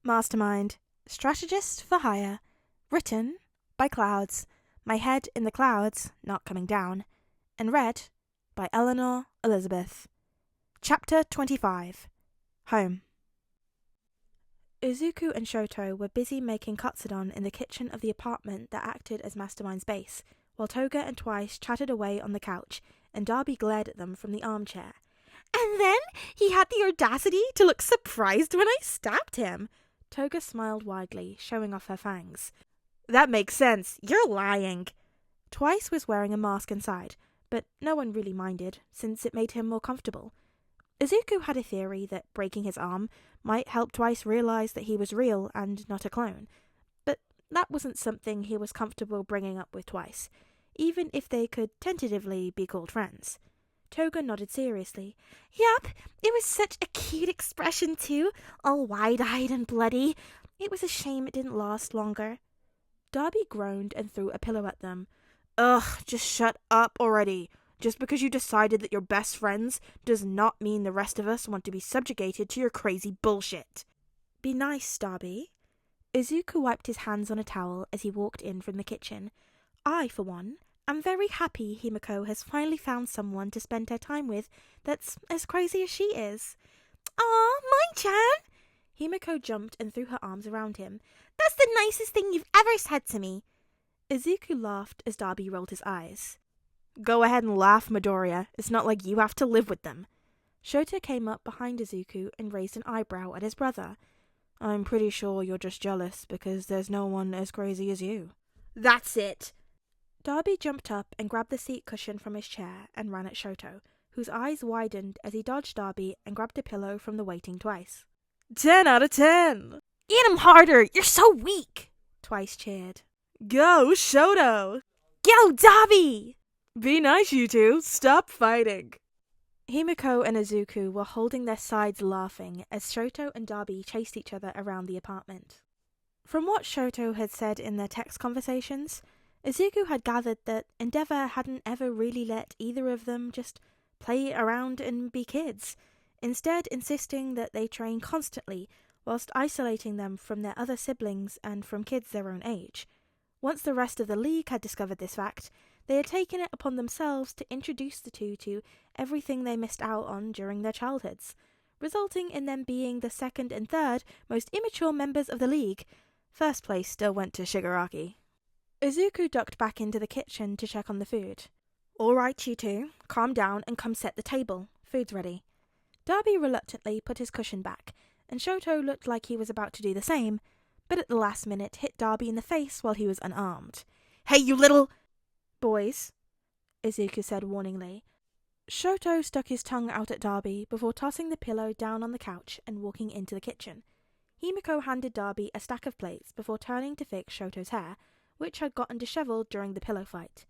Mastermind, Strategist for Hire, written by Clouds, My Head in the Clouds, Not Coming Down, and read by Eleanor Elizabeth. Chapter 25. Home. Izuku and Shoto were busy making katsudon in the kitchen of the apartment that acted as Mastermind's base, while Toga and Twice chatted away on the couch, and Darby glared at them from the armchair. "And then he had the audacity to look surprised when I stabbed him." Toga smiled widely, showing off her fangs. "That makes sense. You're lying." Twice was wearing a mask inside, but no one really minded, since it made him more comfortable. Izuku had a theory that breaking his arm might help Twice realize that he was real and not a clone, but that wasn't something he was comfortable bringing up with Twice, even if they could tentatively be called friends. Toga nodded seriously. "Yup, it was such a cute expression too, all wide-eyed and bloody. It was a shame it didn't last longer." Darby groaned and threw a pillow at them. "Ugh, just shut up already. Just because you decided that you're best friends does not mean the rest of us want to be subjugated to your crazy bullshit." "Be nice, Darby." Izuku wiped his hands on a towel as he walked in from the kitchen. "I, for one, am very happy Himiko has finally found someone to spend her time with that's as crazy as she is." "Aw, mine-chan!" Himiko jumped and threw her arms around him. "That's the nicest thing you've ever said to me." Izuku laughed as Darby rolled his eyes. "Go ahead and laugh, Midoriya. It's not like you have to live with them." Shota came up behind Izuku and raised an eyebrow at his brother. "I'm pretty sure you're just jealous because there's no one as crazy as you." "That's it!" Darby jumped up and grabbed the seat cushion from his chair and ran at Shoto, whose eyes widened as he dodged Darby and grabbed a pillow from the waiting Twice. 10 out of 10! "Eat him harder! You're so weak!" Twice cheered. Go, Shoto! "Go, Darby!" Be nice, you two. Stop fighting. Himiko and Izuku were holding their sides laughing as Shoto and Darby chased each other around the apartment. From what Shoto had said in their text conversations, Izuku had gathered that Endeavor hadn't ever really let either of them just play around and be kids, instead insisting that they train constantly whilst isolating them from their other siblings and from kids their own age. Once the rest of the League had discovered this fact, they had taken it upon themselves to introduce the two to everything they missed out on during their childhoods, resulting in them being the second and third most immature members of the League. First place still went to Shigaraki. Izuku ducked back into the kitchen to check on the food. "All right, you two, calm down and come set the table. Food's ready." Darby reluctantly put his cushion back, and Shoto looked like he was about to do the same, but at the last minute hit Darby in the face while he was unarmed. "Hey, you little—" "Boys," Izuku said warningly. Shoto stuck his tongue out at Darby before tossing the pillow down on the couch and walking into the kitchen. Himiko handed Darby a stack of plates before turning to fix Shoto's hair, which had gotten dishevelled during the pillow fight.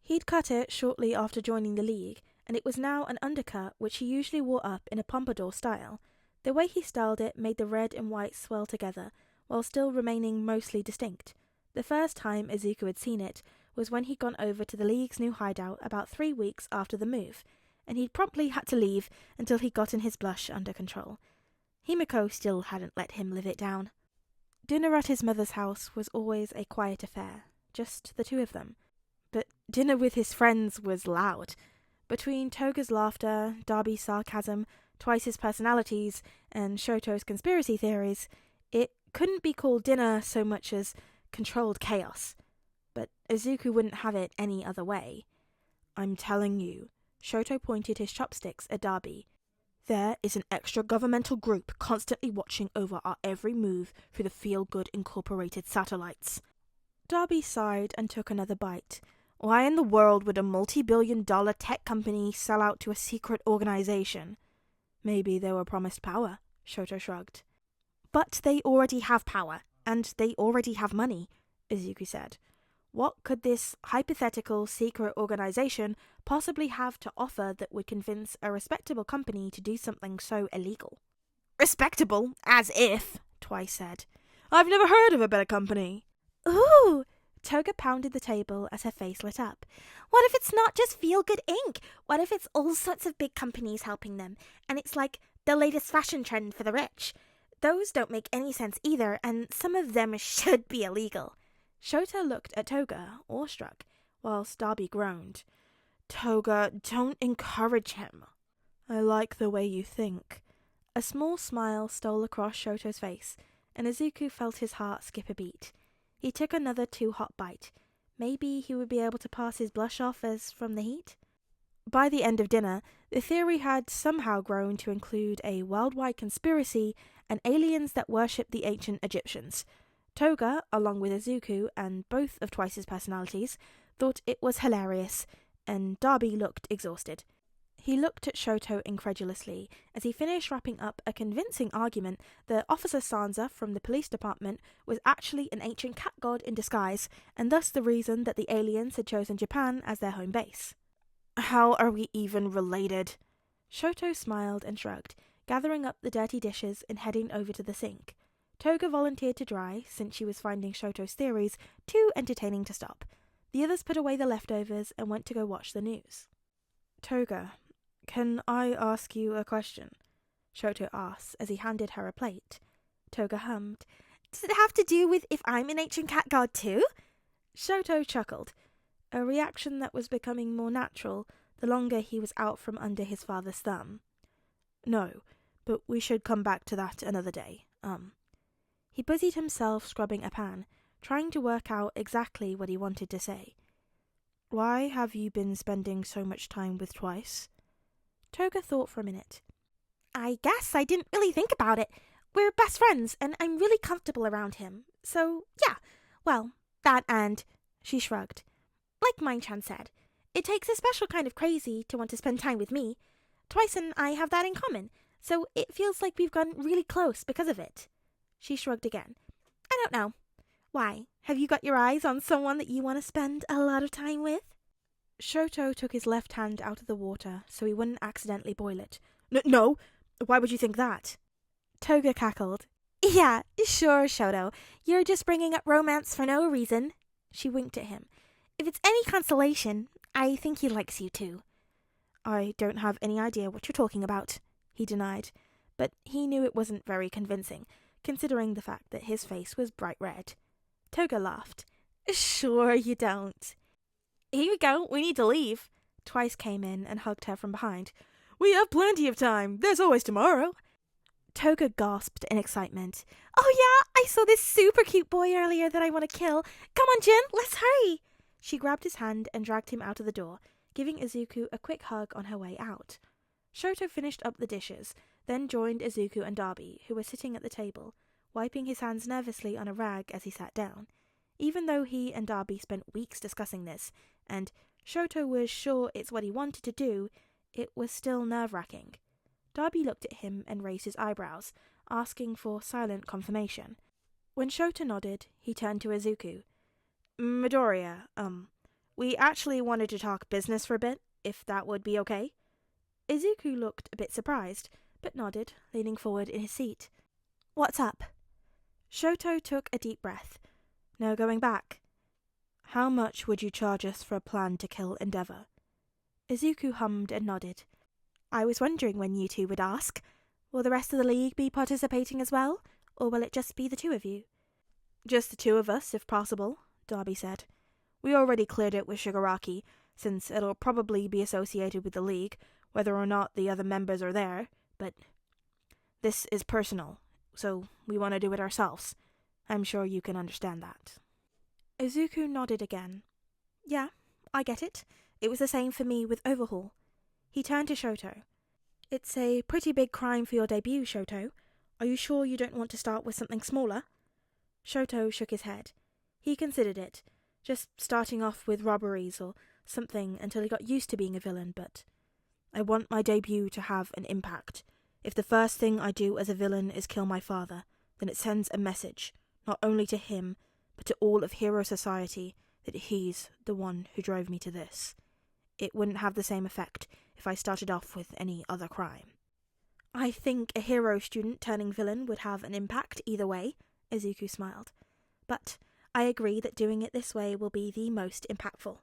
He'd cut it shortly after joining the League, and it was now an undercut which he usually wore up in a pompadour style. The way he styled it made the red and white swell together, while still remaining mostly distinct. The first time Izuku had seen it was when he'd gone over to the League's new hideout about 3 weeks after the move, and he'd promptly had to leave until he'd gotten his blush under control. Himiko still hadn't let him live it down. Dinner at his mother's house was always a quiet affair, just the two of them. But dinner with his friends was loud. Between Toga's laughter, Darby's sarcasm, Twice's personalities, and Shoto's conspiracy theories, it couldn't be called dinner so much as controlled chaos. But Izuku wouldn't have it any other way. "I'm telling you," Shoto pointed his chopsticks at Darby, "there is an extra-governmental group constantly watching over our every move through the Feel-Good Incorporated satellites." Darby sighed and took another bite. "Why in the world would a multi-billion-dollar tech company sell out to a secret organization?" "Maybe they were promised power," Shoto shrugged. "But they already have power, and they already have money," Izuku said. "What could this hypothetical secret organization possibly have to offer that would convince a respectable company to do something so illegal?" "Respectable? As if," Twice said. "I've never heard of a better company." "Ooh!" Toga pounded the table as her face lit up. "What if it's not just Feel Good Inc? What if it's all sorts of big companies helping them, and it's like the latest fashion trend for the rich? Those don't make any sense either, and some of them should be illegal. Shota looked at Toga, awestruck, whilst Darby groaned. Toga, don't encourage him. I like the way you think. A small smile stole across Shoto's face, and Izuku felt his heart skip a beat. He took another too-hot bite. Maybe he would be able to pass his blush off as from the heat? By the end of dinner, the theory had somehow grown to include a worldwide conspiracy and aliens that worshipped the ancient Egyptians. Toga, along with Izuku and both of Twice's personalities, thought it was hilarious, and Darby looked exhausted. He looked at Shoto incredulously as he finished wrapping up a convincing argument that Officer Sansa from the police department was actually an ancient cat god in disguise, and thus the reason that the aliens had chosen Japan as their home base. How are we even related? Shoto smiled and shrugged, gathering up the dirty dishes and heading over to the sink. Toga volunteered to dry, since she was finding Shoto's theories too entertaining to stop. The others put away the leftovers and went to go watch the news. Toga, can I ask you a question? Shoto asked as he handed her a plate. Toga hummed. Does it have to do with if I'm an ancient cat god too? Shoto chuckled, a reaction that was becoming more natural the longer he was out from under his father's thumb. No, but we should come back to that another day. He busied himself scrubbing a pan, trying to work out exactly what he wanted to say. Why have you been spending so much time with Twice? Toga thought for a minute. I guess I didn't really think about it. We're best friends, and I'm really comfortable around him. So, yeah, well, that and... She shrugged. Like Mind-chan said, it takes a special kind of crazy to want to spend time with me. Twice and I have that in common, so it feels like we've gotten really close because of it. She shrugged again. I don't know. Why, have you got your eyes on someone that you want to spend a lot of time with? Shoto took his left hand out of the water so he wouldn't accidentally boil it. No! Why would you think that? Toga cackled. Yeah, sure, Shoto. You're just bringing up romance for no reason. She winked at him. If it's any consolation, I think he likes you too. I don't have any idea what you're talking about, he denied, but he knew it wasn't very convincing, considering the fact that his face was bright red. Toga laughed. Sure you don't. Here we go, we need to leave. Twice came in and hugged her from behind. We have plenty of time, there's always tomorrow. Toga gasped in excitement. Oh yeah, I saw this super cute boy earlier that I want to kill. Come on, Jin, let's hurry. She grabbed his hand and dragged him out of the door, giving Izuku a quick hug on her way out. Shoto finished up the dishes, then joined Izuku and Darby, who were sitting at the table, wiping his hands nervously on a rag as he sat down. Even though he and Darby spent weeks discussing this, and Shoto was sure it's what he wanted to do, it was still nerve-wracking. Darby looked at him and raised his eyebrows, asking for silent confirmation. When Shoto nodded, he turned to Izuku. Midoriya, we actually wanted to talk business for a bit, if that would be okay. Izuku looked a bit surprised, but nodded, leaning forward in his seat. What's up? Shoto took a deep breath. No going back. How much would you charge us for a plan to kill Endeavor? Izuku hummed and nodded. I was wondering when you two would ask. Will the rest of the league be participating as well, or will it just be the two of you? Just the two of us, if possible, Darby said. We already cleared it with Shigaraki, since it'll probably be associated with the league, whether or not the other members are there, but this is personal, so we want to do it ourselves. I'm sure you can understand that. Izuku nodded again. Yeah, I get it. It was the same for me with Overhaul. He turned to Shoto. It's a pretty big crime for your debut, Shoto. Are you sure you don't want to start with something smaller? Shoto shook his head. He considered it, just starting off with robberies or something until he got used to being a villain, but I want my debut to have an impact. If the first thing I do as a villain is kill my father, then it sends a message, not only to him, but to all of Hero Society, that he's the one who drove me to this. It wouldn't have the same effect if I started off with any other crime. I think a hero student turning villain would have an impact either way, Izuku smiled. But I agree that doing it this way will be the most impactful.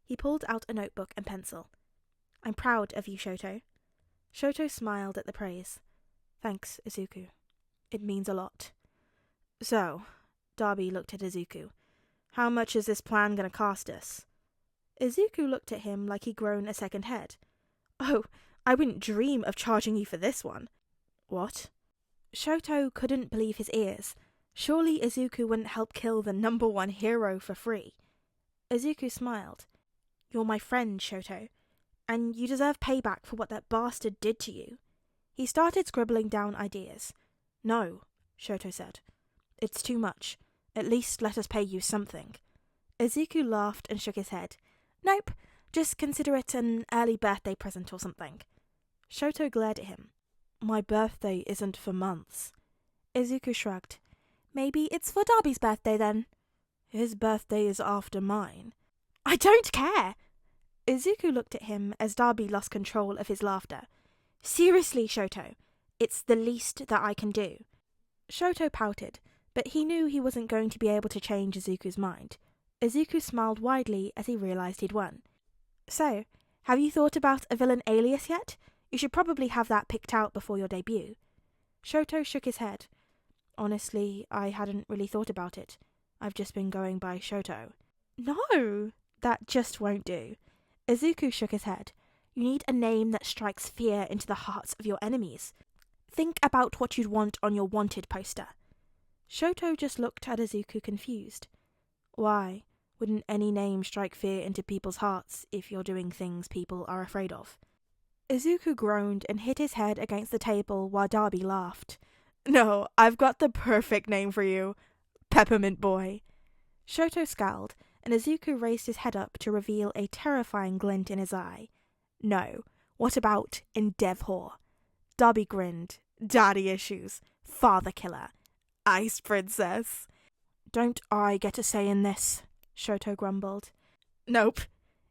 He pulled out a notebook and pencil. I'm proud of you, Shoto. Shoto smiled at the praise. Thanks, Izuku. It means a lot. So, Darby looked at Izuku. How much is this plan gonna cost us? Izuku looked at him like he'd grown a second head. Oh, I wouldn't dream of charging you for this one. What? Shoto couldn't believe his ears. Surely Izuku wouldn't help kill the #1 hero for free. Izuku smiled. You're my friend, Shoto, and you deserve payback for what that bastard did to you. He started scribbling down ideas. No, Shoto said. It's too much. At least let us pay you something. Izuku laughed and shook his head. Nope, just consider it an early birthday present or something. Shoto glared at him. My birthday isn't for months. Izuku shrugged. Maybe it's for Darby's birthday then. His birthday is after mine. I don't care! Izuku looked at him as Darby lost control of his laughter. Seriously, Shoto, it's the least that I can do. Shoto pouted, but he knew he wasn't going to be able to change Izuku's mind. Izuku smiled widely as he realized he'd won. So, have you thought about a villain alias yet? You should probably have that picked out before your debut. Shoto shook his head. Honestly, I hadn't really thought about it. I've just been going by Shoto. No, that just won't do. Izuku shook his head. You need a name that strikes fear into the hearts of your enemies. Think about what you'd want on your wanted poster. Shoto just looked at Izuku confused. Why? Wouldn't any name strike fear into people's hearts if you're doing things people are afraid of? Izuku groaned and hit his head against the table while Darby laughed. No, I've got the perfect name for you. Peppermint Boy. Shoto scowled, and Izuku raised his head up to reveal a terrifying glint in his eye. No, what about Endeavor? Darby grinned. Daddy issues. Father killer. Ice princess. Don't I get a say in this? Shoto grumbled. Nope,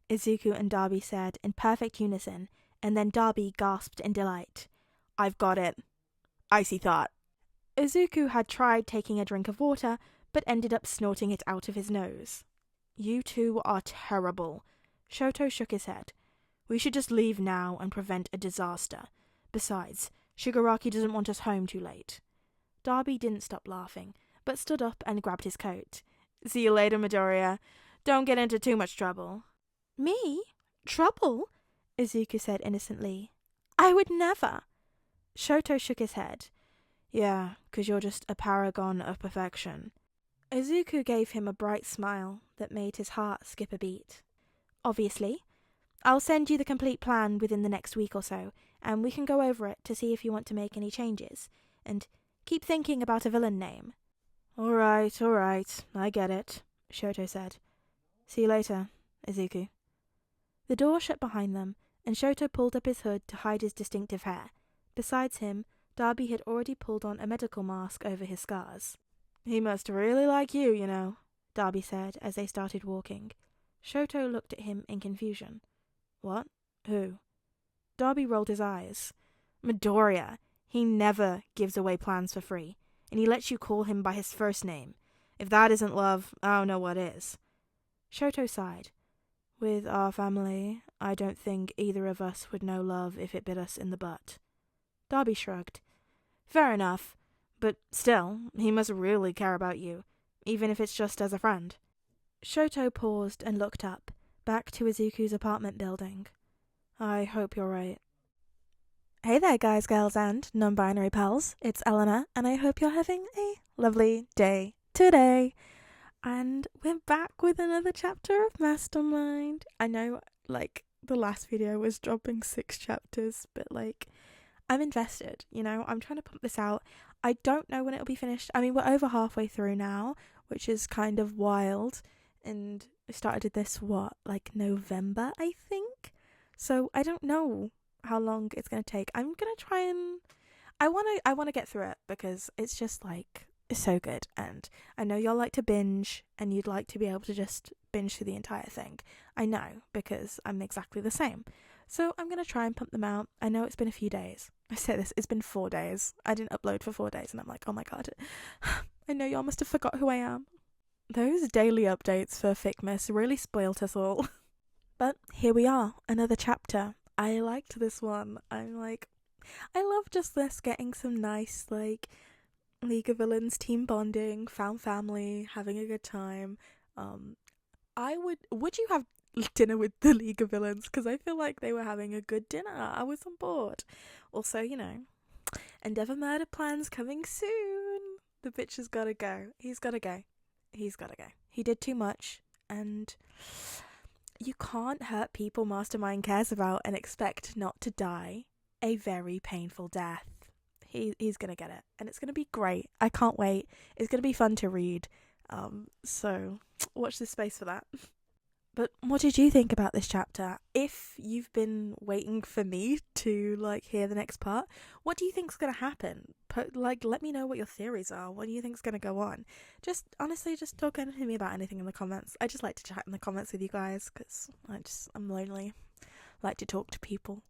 Izuku and Darby said in perfect unison, and then Darby gasped in delight. I've got it. Icy thought. Izuku had tried taking a drink of water, but ended up snorting it out of his nose. You two are terrible. Shoto shook his head. We should just leave now and prevent a disaster. Besides, Shigaraki doesn't want us home too late. Darby didn't stop laughing, but stood up and grabbed his coat. See you later, Midoriya. Don't get into too much trouble. Me? Trouble? Izuku said innocently. I would never. Shoto shook his head. Yeah, 'cause you're just a paragon of perfection. Izuku gave him a bright smile that made his heart skip a beat. Obviously. I'll send you the complete plan within the next week or so, and we can go over it to see if you want to make any changes. And keep thinking about a villain name. All right, I get it, Shoto said. See you later, Izuku. The door shut behind them, and Shoto pulled up his hood to hide his distinctive hair. Besides him, Darby had already pulled on a medical mask over his scars. He must really like you, you know, Darby said as they started walking. Shoto looked at him in confusion. What? Who? Darby rolled his eyes. Midoriya. He never gives away plans for free, and he lets you call him by his first name. If that isn't love, I don't know what is. Shoto sighed. With our family, I don't think either of us would know love if it bit us in the butt. Darby shrugged. Fair enough, but still, he must really care about you, even if it's just as a friend. Shoto paused and looked up, back to Izuku's apartment building. I hope you're right. Hey there, guys, girls, and non-binary pals. It's Eleanor, and I hope you're having a lovely day today. And we're back with another chapter of Mastermind. I know, the last video was dropping 6 chapters, but, I'm invested, I'm trying to pump this out. I don't know when it'll be finished. I mean, we're over halfway through now, which is kind of wild. And I started this, November, I think? So I don't know how long it's going to take. I'm going to try and... I want to get through it because it's just, it's so good. And I know y'all like to binge and you'd like to be able to just binge through the entire thing. I know, because I'm exactly the same. So I'm going to try and pump them out. I know it's been a few days. I say this, it's been 4 days. I didn't upload for 4 days and I'm like, oh my god. I know y'all must have forgot who I am. Those daily updates for Thickness really spoilt us all. But here we are, another chapter. I liked this one. I love just this, getting some nice, League of Villains team bonding, found family, having a good time. Would you have dinner with the League of Villains? Because I feel like they were having a good dinner. I was on board. Also, Endeavour murder plans coming soon. The bitch has gotta go. He's gotta go. He did too much, and you can't hurt people Mastermind cares about and expect not to die a very painful death. He's gonna get it, and it's gonna be great. I can't wait. It's gonna be fun to read. So watch this space for that. But what did you think about this chapter? If you've been waiting for me to hear the next part, what do you think's gonna happen? Let me know what your theories are. What do you think's gonna go on? Just honestly, just talk to me about anything in the comments. I just like to chat in the comments with you guys because I'm lonely. I like to talk to people.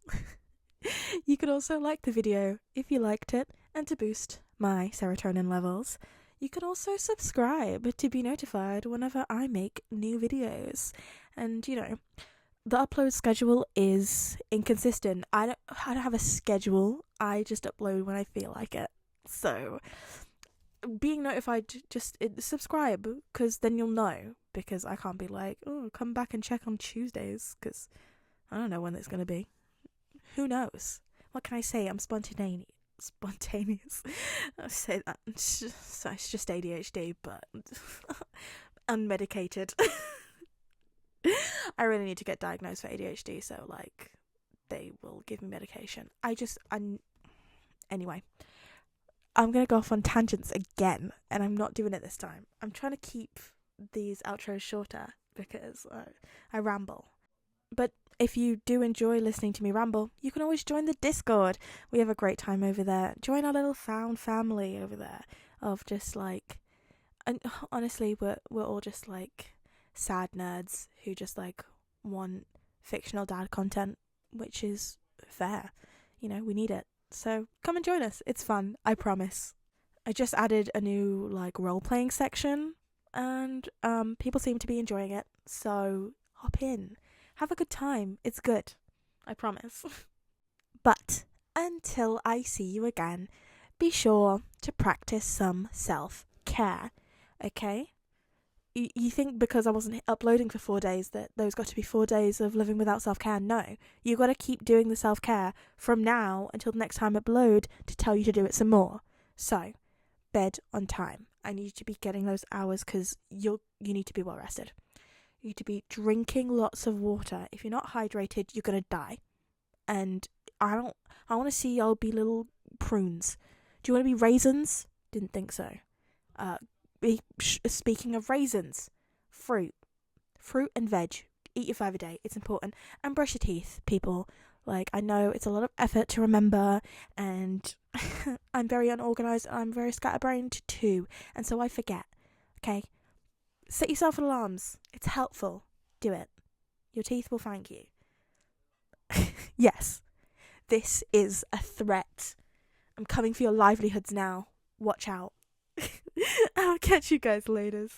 You could also like the video if you liked it, and to boost my serotonin levels, you can also subscribe to be notified whenever I make new videos. And the upload schedule is inconsistent. I don't have a schedule. I just upload when I feel like it. So being notified, just subscribe, because then you'll know. Because I can't be like, oh, come back and check on Tuesdays, because I don't know when it's going to be. Who knows? What can I say? I'm spontaneous. I say that. It's just ADHD, but unmedicated. I really need to get diagnosed for ADHD, so they will give me medication. Anyway, I'm gonna go off on tangents again, and I'm not doing it this time. I'm trying to keep these outros shorter because I ramble. But if you do enjoy listening to me ramble, you can always join the Discord. We have a great time over there. Join our little found family over there of just and honestly, we're all just sad nerds who just want fictional dad content, which is fair. We need it. So come and join us. It's fun, I promise. I just added a new role-playing section, and people seem to be enjoying it. So hop in. Have a good time. It's good. I promise. But until I see you again, be sure to practice some self-care, okay? You think because I wasn't uploading for 4 days that those got to be 4 days of living without self-care? No. You got to keep doing the self-care from now until the next time I upload to tell you to do it some more. So, bed on time. I need you to be getting those hours because you need to be well rested. You need to be drinking lots of water. If you're not hydrated, you're going to die. And I want to see y'all be little prunes. Do you want to be raisins? Didn't think so. Speaking of raisins, fruit and veg. Eat your 5 a day. It's important. And brush your teeth, people. I know it's a lot of effort to remember, and I'm very unorganized, and I'm very scatterbrained too. And so I forget. Okay? Set yourself alarms. It's helpful. Do it. Your teeth will thank you. Yes. This is a threat. I'm coming for your livelihoods now. Watch out. I'll catch you guys later.